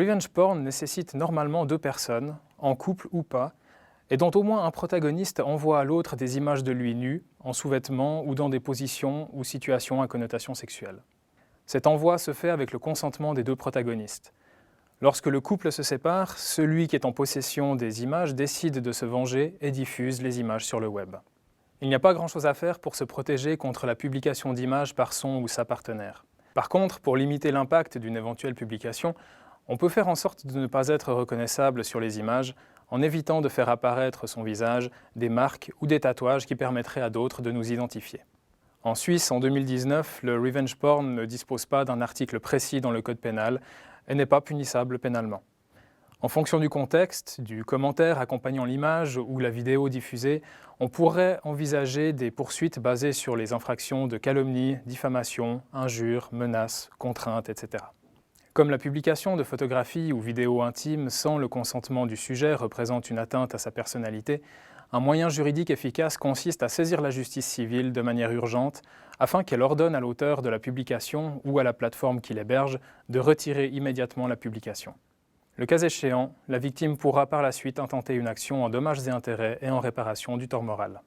revenge porn nécessite normalement deux personnes, en couple ou pas, et dont au moins un protagoniste envoie à l'autre des images de lui nu, en sous-vêtements ou dans des positions ou situations à connotation sexuelle. Cet envoi se fait avec le consentement des deux protagonistes. Lorsque le couple se sépare, celui qui est en possession des images décide de se venger et diffuse les images sur le web. Il n'y a pas grand-chose à faire pour se protéger contre la publication d'images par son ou sa partenaire. Par contre, pour limiter l'impact d'une éventuelle publication, on peut faire en sorte de ne pas être reconnaissable sur les images en évitant de faire apparaître son visage, des marques ou des tatouages qui permettraient à d'autres de nous identifier. En Suisse, en 2019, le revenge porn ne dispose pas d'un article précis dans le code pénal et n'est pas punissable pénalement. En fonction du contexte, du commentaire accompagnant l'image ou la vidéo diffusée, on pourrait envisager des poursuites basées sur les infractions de calomnie, diffamation, injure, menace, contrainte, etc. Comme la publication de photographies ou vidéos intimes sans le consentement du sujet représente une atteinte à sa personnalité, un moyen juridique efficace consiste à saisir la justice civile de manière urgente afin qu'elle ordonne à l'auteur de la publication ou à la plateforme qui l'héberge de retirer immédiatement la publication. Le cas échéant, la victime pourra par la suite intenter une action en dommages et intérêts et en réparation du tort moral.